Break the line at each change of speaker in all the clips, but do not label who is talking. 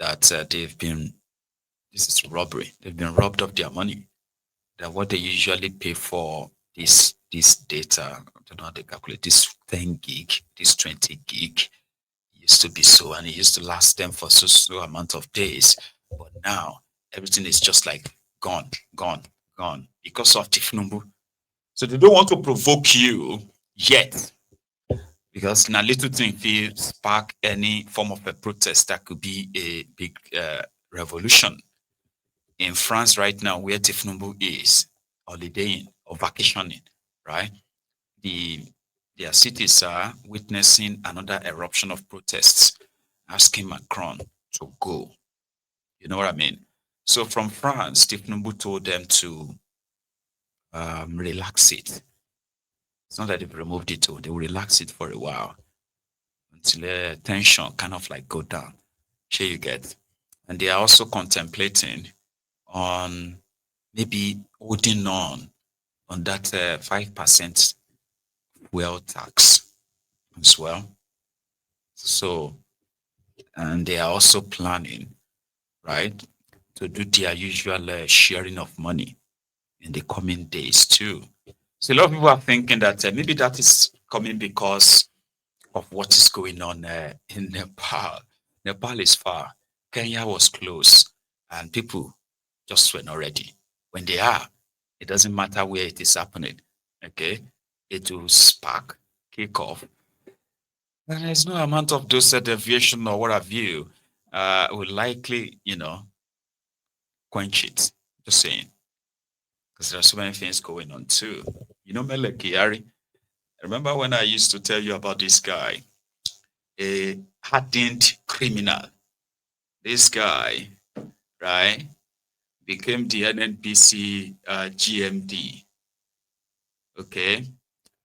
that this is robbery. They've been robbed of their money. That what they usually pay for this data, I don't know how they calculate this 10 gig, this 20 gig used to be so, and it used to last them for so amount of days. But now everything is just like gone, gone, gone because of Tifnumbu. So they don't want to provoke you yet because now little thing feel spark any form of a protest that could be a big revolution. In France right now, where Tifnumbu is holidaying or vacationing, right? The their cities are witnessing another eruption of protests, asking Macron to go. You know what I mean? So from France, Tifnumbu told them to relax it. It's not that they've removed it, they will relax it for a while until the tension kind of like go down. Sure you get. And they are also contemplating on maybe holding on that 5% fuel tax as well. So, and they are also planning, right, to do their usual sharing of money in the coming days too. So a lot of people are thinking that maybe that is coming because of what is going on in Nepal. Nepal is far. Kenya was close, and people just were not ready. When they are, it doesn't matter where it is happening. Okay, it will spark, kick off. And there's no amount of those deviation or what have you will likely, quench it. Just saying, because there are so many things going on too. You know, Mele Kyari. Remember when I used to tell you about this guy, a hardened criminal? This guy, right, became the NNPC GMD. Okay,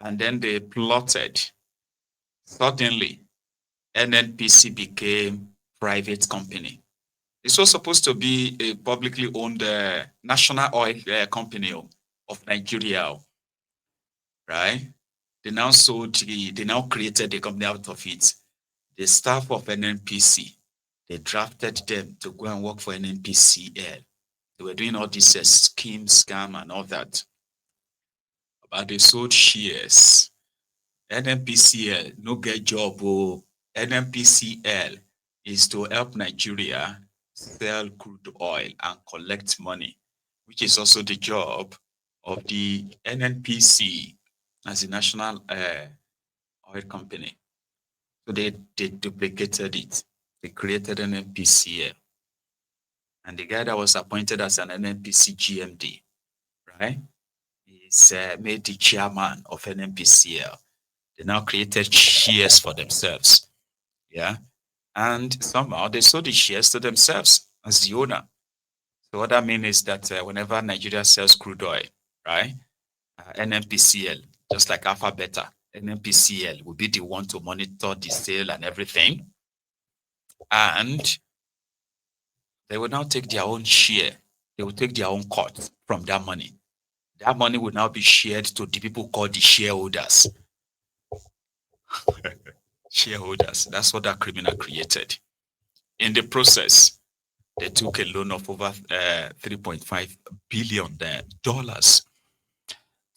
and then they plotted. Suddenly, NNPC became private company. This was supposed to be a publicly owned national oil company of Nigeria, right? They now created a company out of it. The staff of NNPC, they drafted them to go and work for NNPCL. They were doing all these schemes, scam, and all that. But they sold shares. NNPCL no get job. Oh, NNPCL is to help Nigeria sell crude oil and collect money, which is also the job of the NNPC as a national oil company. So they duplicated it. They created an NNPCL. And the guy that was appointed as an NNPC GMD, right, is made the chairman of NNPCL. They now created shares for themselves. Yeah. And somehow they sold the shares to themselves as the owner. So what that means is that whenever Nigeria sells crude oil, right, NNPCL, just like Alpha Beta, NNPCL will be the one to monitor the sale and everything. And they will now take their own share. They will take their own cut from that money. That money will now be shared to the people called the shareholders. Shareholders. That's what that criminal created. In the process, they took a loan of over $3.5 billion to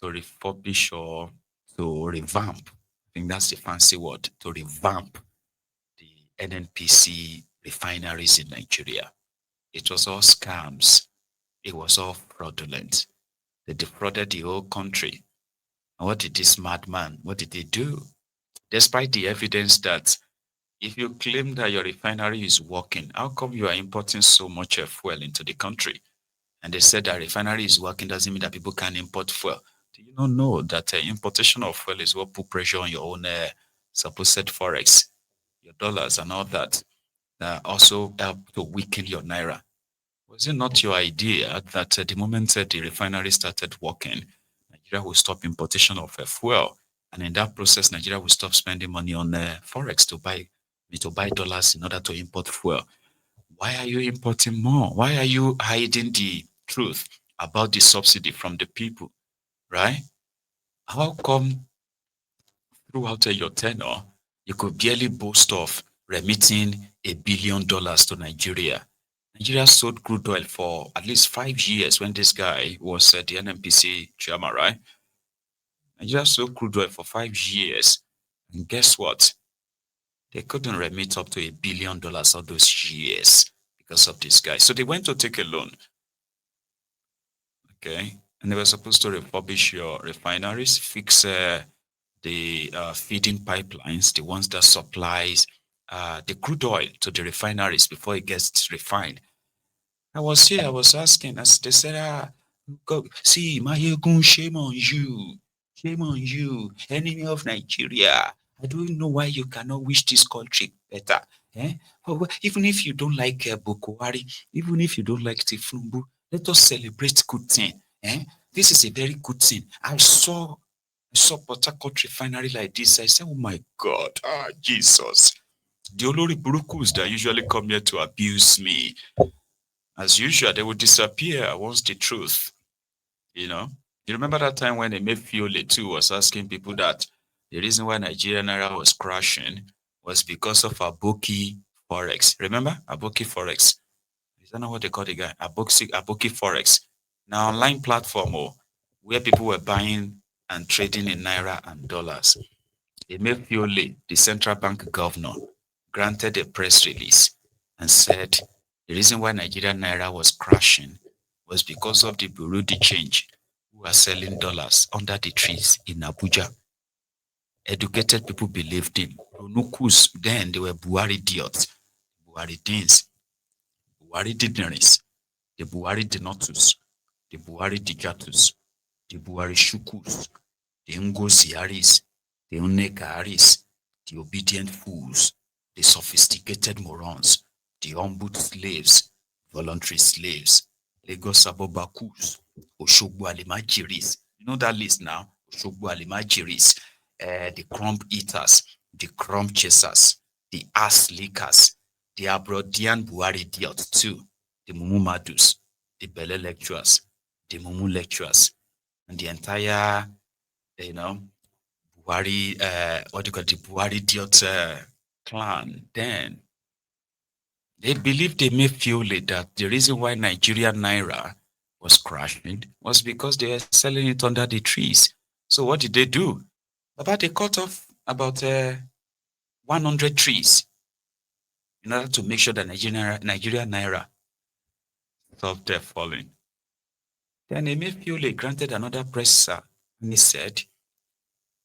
refurbish or to revamp. I think that's the fancy word, to revamp the NNPC refineries in Nigeria. It was all scams. It was all fraudulent. They defrauded the whole country. And what did this madman, what did they do? Despite the evidence that if you claim that your refinery is working, how come you are importing so much fuel into the country? And they said that refinery is working doesn't mean that people can import fuel. Do you not know that importation of fuel is what put pressure on your own supposed forex, your dollars and all that, that also help to weaken your naira? Was it not your idea that the moment the refinery started working, Nigeria will stop importation of fuel, and in that process, Nigeria will stop spending money on forex to buy dollars in order to import fuel? Why are you importing more? Why are you hiding the truth about the subsidy from the people, right? How come throughout your tenure, you could barely boast of remitting $1 billion to Nigeria. Nigeria sold crude oil for at least 5 years when this guy was the NNPC chairman, right? Nigeria sold crude oil for 5 years. And guess what? They couldn't remit up to $1 billion all those years because of this guy. So they went to take a loan. Okay. And they were supposed to refurbish your refineries, fix the feeding pipelines, the ones that supplies the crude oil to the refineries before it gets refined. I was here, I was asking, as they said, go, see, Maiyegun, shame on you. Shame on you, enemy of Nigeria. I don't know why you cannot wish this country better. Eh? Even if you don't like Bukwari, even if you don't like Tifumbu, let us celebrate good thing. Eh? This is a very good thing. I saw Port Harcourt refinery like this. I said, oh my God, Jesus. The Olori Burukus that usually come here to abuse me, as usual, they would disappear once the truth, you know. You remember that time when Emefiole too was asking people that the reason why Nigerian Naira was crashing was because of Aboki Forex. Remember Aboki Forex? Is that not what they call the guy? Aboki Forex. Now online platform where people were buying and trading in Naira and dollars. Emefiole, the central bank governor, granted a press release and said the reason why Nigerian Naira was crashing was because of the Bureau de change who are selling dollars under the trees in Abuja. Educated people believed him. Ronukus, then they were Buhari idiots, Buhari deans, Buhari dignitaries, the Buhari denotus, the Buhari digatus, the Buhari shukus, the Ngosiaris, the Unekaris, the obedient fools, the sophisticated morons, the humbled slaves, voluntary slaves, Lagos Abobakus, Oshogbo Alimajiris. You know that list now? Oshogbo Alimajiris, the crumb eaters, the crumb chasers, the ass lickers, the Abrodian Buhari idiot too, the Mumu Madus, the Bele lecturers, the Mumu lecturers, and the entire, you know, Buhari, what do you call it, the Buhari idiot clan. Then they believed they may feel that the reason why Nigerian Naira was crashing was because they were selling it under the trees. So what did they do? About they cut off about 100 trees in order to make sure that Nigerian Naira stopped falling. Then Emefiole granted another press and he said,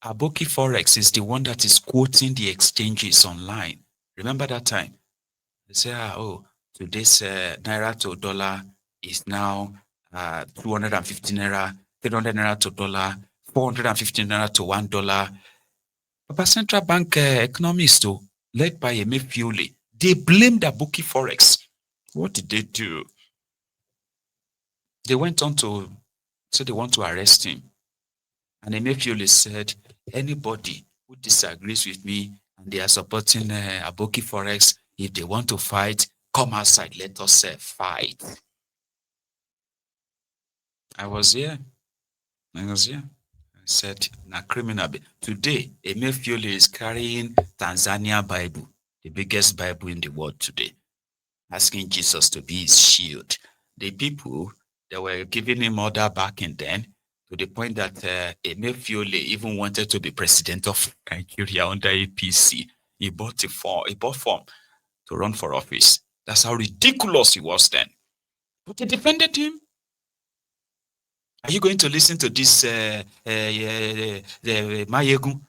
Aboki Forex is the one that is quoting the exchanges online. Remember that time? They say, today's naira to dollar is now 250 naira, 300 naira to dollar, 450 naira to $1. But central bank economists, led by Emefiole, they blamed Aboki Forex. What did they do? They went on to say they want to arrest him. And Emefiole said, anybody who disagrees with me and they are supporting Aboki Forex, if they want to fight, come outside, let us fight. I was here. I said, na criminal. Today, Emefiole is carrying Tanzania Bible, the biggest Bible in the world today, asking Jesus to be his shield. The people that were giving him order backing then, to the point that Emefiole even wanted to be president of Nigeria under APC. He bought form to run for office. That's how ridiculous he was then. But they defended him. Are you going to listen to this Maiyegun?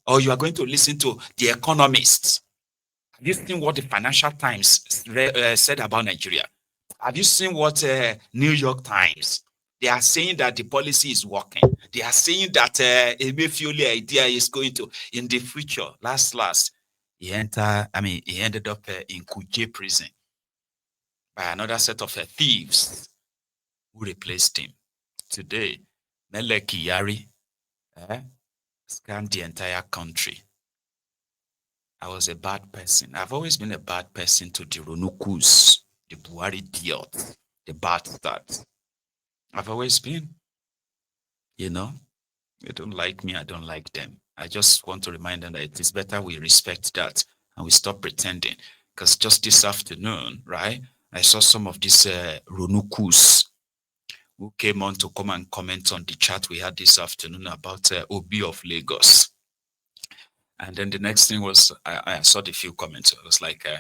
Or you are going to listen to the economists? Have you seen what the Financial Times said about Nigeria? Have you seen what New York Times? They are saying that the policy is working. They are saying that Emefiole idea is going to, in the future, last, he ended up in Kuje prison by another set of thieves who replaced him. Today, Mele Kyari scammed the entire country. I was a bad person. I've always been a bad person to the Ronukus, the Buhari idiots, the bastards. I've always been. You know, they don't like me, I don't like them. I just want to remind them that it is better we respect that and we stop pretending. Because just this afternoon, right, I saw some of these Ronukus who came on to come and comment on the chat we had this afternoon about Obi of Lagos. And then the next thing was, I saw the few comments. It was like, I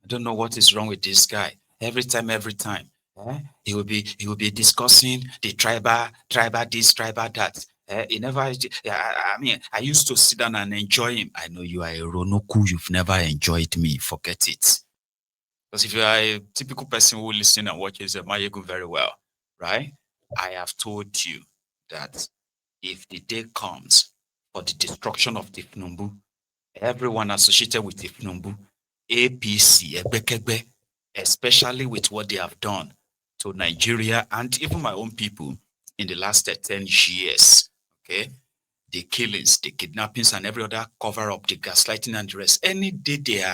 don't know what is wrong with this guy. Every time, he will be discussing the tribal this, tribal that. He never. I mean, I used to sit down and enjoy him. I know you are a Ronoku. You've never enjoyed me. Forget it. Because if you are a typical person who listens and watches Maiyegun very well, right? I have told you that if the day comes for the destruction of Tifnumbu, everyone associated with Tifnumbu, APC, Ebekebe, especially with what they have done to Nigeria and even my own people in the last 10 years, okay? The killings, the kidnappings, and every other cover up, the gaslighting and the rest. Any day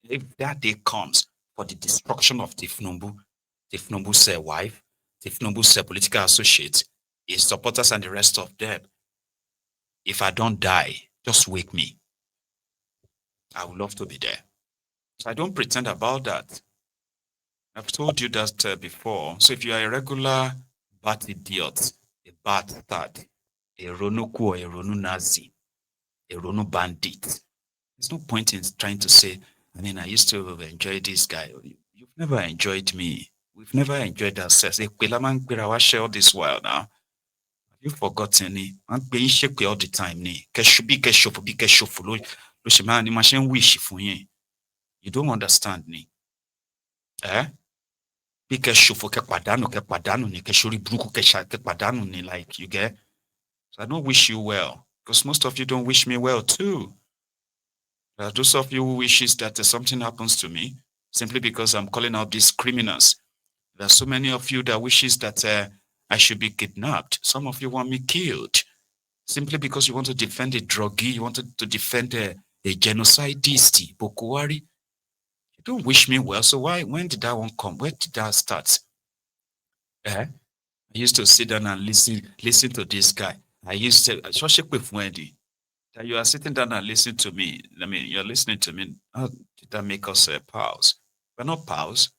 if that day comes for the destruction of Tifnumbu's wife, Tifnumbu's political associates, his supporters, and the rest of them, if I don't die, just wake me. I would love to be there. So I don't pretend about that. I've told you that before. So if you are a regular bad idiot, a bastard, a Ronoku or a Ronu Nazi, a Ronu bandit, there's no point in trying to say, I used to enjoy this guy. You've never enjoyed me. We've never enjoyed ourselves. All this while now. Have you forgotten me? I'm being shaky all the time. You don't understand me. Eh? Like you get. So I don't wish you well. Because most of you don't wish me well too. There are those of you who wishes that something happens to me simply because I'm calling out these criminals. There are so many of you that wishes that I should be kidnapped. Some of you want me killed simply because you want to defend a druggie, you want to defend a genocidist, Bokuwari. You don't wish me well. So when did that one come? Where did that start? I used to sit down and listen to this guy. I used to, that you are sitting down and listening to me. You're listening to me. How did that make us pals? We're not pals.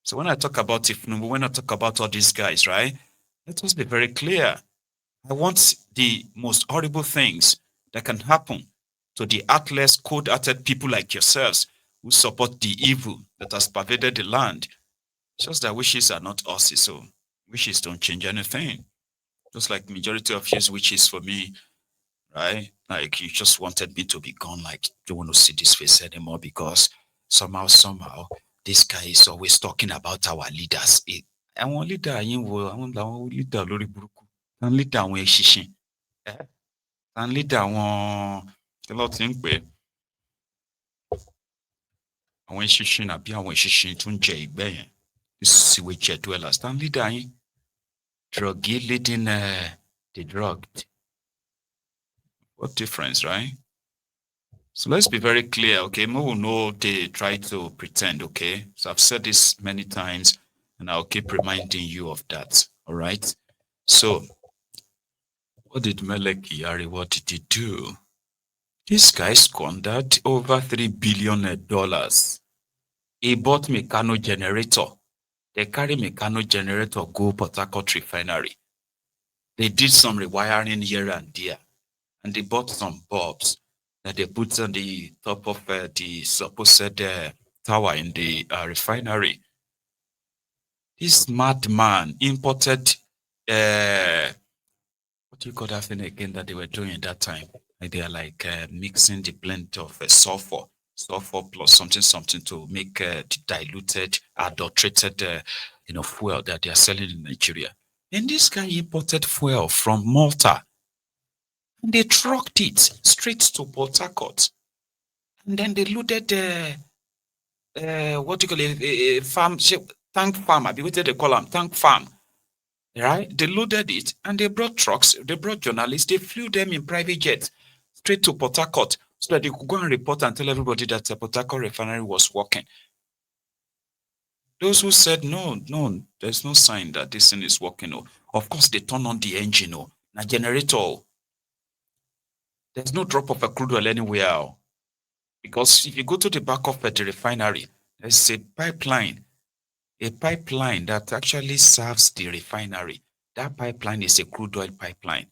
So when I talk about Tifnumbu, when I talk about all these guys, right? Let us be very clear. I want the most horrible things that can happen to the heartless, cold-hearted people like yourselves who support the evil that has pervaded the land. Just that wishes are not us, so wishes don't change anything. Just like majority of his wishes for me, right? Like you just wanted me to be gone, like don't want to see this face anymore because somehow, this guy is always talking about our leaders. Àwọn leader yín wo àwọn làwọn leader lórí burúkú. Àwọn leader àwọn eṣinṣin. Àwọn leader àwọn kí ló ti ń pè é? Àwọn eṣinṣin àbí àwọn eṣinṣin tó ń jẹ ìgbẹ́ yẹn. Sewage dwellers. Àwọn leader yín. Druggie leading the drugged. What difference, right? So let's be very clear, okay? We will know they try to pretend, okay? So I've said this many times, and I'll keep reminding you of that, all right? So, what did Mele Kyari, what did he do? This guy squandered over $3 billion. He bought Mecano generator. They carry Mecano generator go Port Harcourt Refinery. They did some rewiring here and there, and they bought some bulbs that they put on the top of the supposed tower in the refinery. This madman imported, what do you call that thing again that they were doing at that time? Like they are like mixing the blend of sulfur plus something to make the diluted, adulterated, fuel that they are selling in Nigeria. And this guy imported fuel from Malta. And they trucked it straight to Port Harcourt. And then they loaded what do you call it, a farm, tank farm, I what they call them, tank farm. Right? They loaded it and they brought trucks, they brought journalists, they flew them in private jets straight to Port Harcourt so that they could go and report and tell everybody that the Port Harcourt refinery was working. Those who said, no, there's no sign that this thing is working. Of course, they turn on the engine, the generator. There's no drop of a crude oil anywhere. Because if you go to the back of the refinery, there's a pipeline that actually serves the refinery. That pipeline is a crude oil pipeline.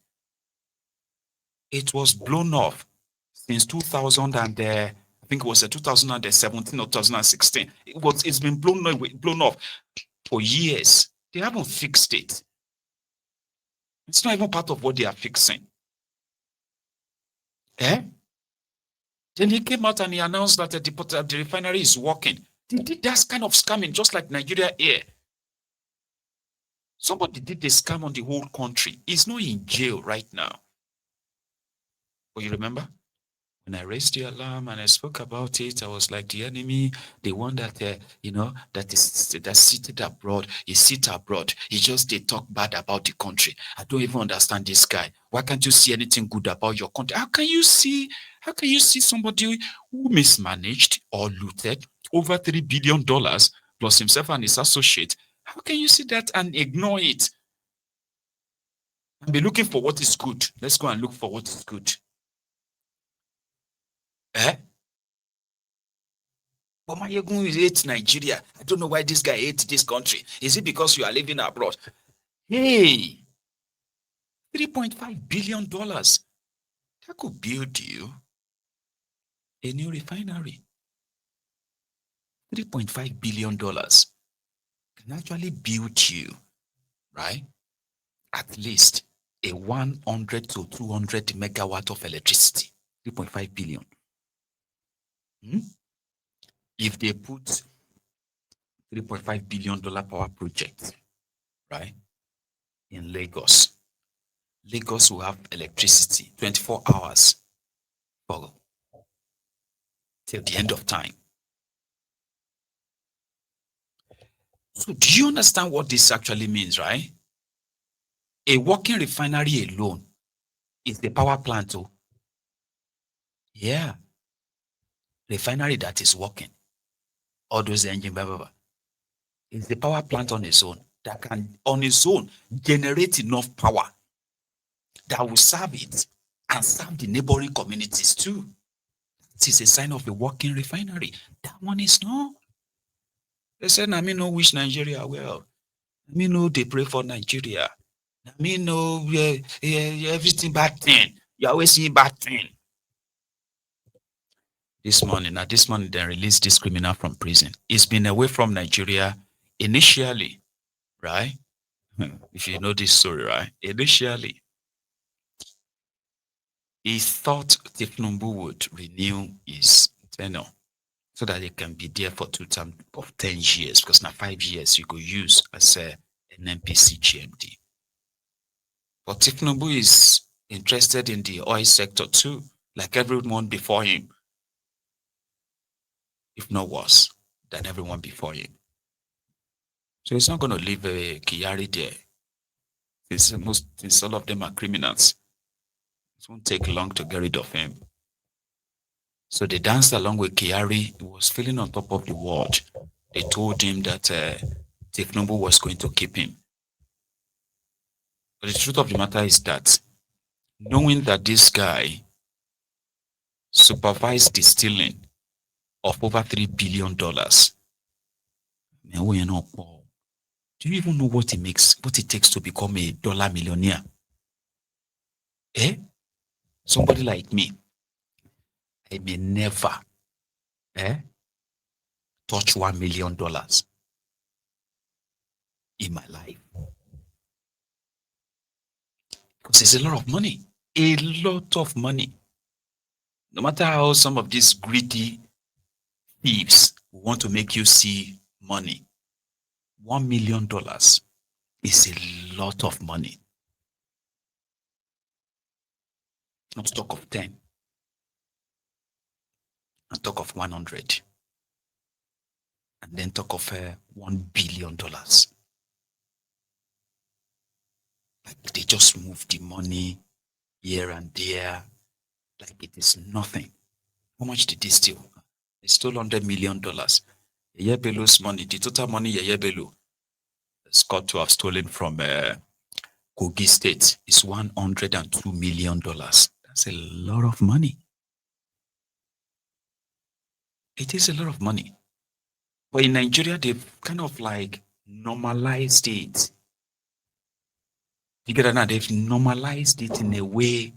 It was blown off since 2000 and I think it was 2017 or 2016. It's been blown off for years. They haven't fixed it. It's not even part of what they are fixing. Eh? Then he came out and he announced that the refinery is working. That's kind of scamming, just like Nigeria Air. Somebody did the scam on the whole country. He's not in jail right now. But you remember? When I raised the alarm and I spoke about it, I was like, the enemy, the one that that's seated abroad, he sit abroad. He just they talk bad about the country. I don't even understand this guy. Why can't you see anything good about your country? How can you see somebody who mismanaged or looted over $3 billion plus himself and his associate? How can you see that and ignore it? And be looking for what is good. Let's go and look for what is good. Eh? But Maiyegun hates Nigeria. I don't know why this guy hates this country. Is it because you are living abroad? Hey, $3.5 billion. That could build you a new refinery. $3.5 billion can actually build you, right? At least a 100 to 200 megawatt of electricity. 3.5 billion. If they put $3.5 billion power project, right, in Lagos, Lagos will have electricity 24 hours for till the end of time. So do you understand what this actually means, right? A working refinery alone is the power plant. Oh, yeah. Refinery that is working. All those engine, blah, blah, blah. It's the power plant on its own that can, on its own, generate enough power that will serve it and serve the neighboring communities too. It is a sign of a working refinery. That one is not. They said, I mean, no wish Nigeria well. I mean, no, they pray for Nigeria. I mean, no, everything bad thing. You're always seeing bad thing. This morning, they released this criminal from prison. He's been away from Nigeria initially, right? If you know this story, right? Initially, he thought Tifnumbu would renew his tenure so that he can be there for 2 terms of 10 years, because now 5 years you could use as an NNPC GMD. But Tifnumbu is interested in the oil sector too, like everyone before him, if not worse than everyone before him. So he's not going to leave Kyari there. Since all of them are criminals, it won't take long to get rid of him. So they danced along with Kyari. He was feeling on top of the world. They told him that Tifnumbu was going to keep him. But the truth of the matter is that knowing that this guy supervised the stealing of over $3 billion, do you even know what it takes to become a dollar millionaire? Eh? Somebody like me, I may never touch $1 million in my life. Because it's a lot of money. A lot of money. No matter how some of these greedy thieves want to make you see money, $1 million is a lot of money. Not to talk of 10. And talk of 100. And then talk of $1 billion. Like they just move the money here and there like it is nothing. How much did they steal? They stole $100 million. Yeye Bello's money, the total money Yeye Bello is got to have stolen from Kogi State is $102 million. That's a lot of money. It is a lot of money. But in Nigeria, they've kind of like normalized it. You get it now? They've normalized it in a way.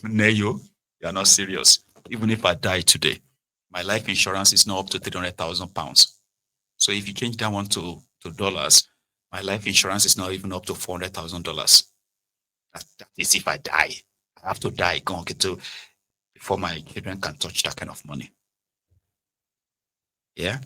Neyo, you're not serious. Even if I die today, my life insurance is not up to 300,000 pounds. So if you change that one to dollars, my life insurance is not even up to $400,000. That is if I die. I have to die before my children can touch that kind of money. Yeah.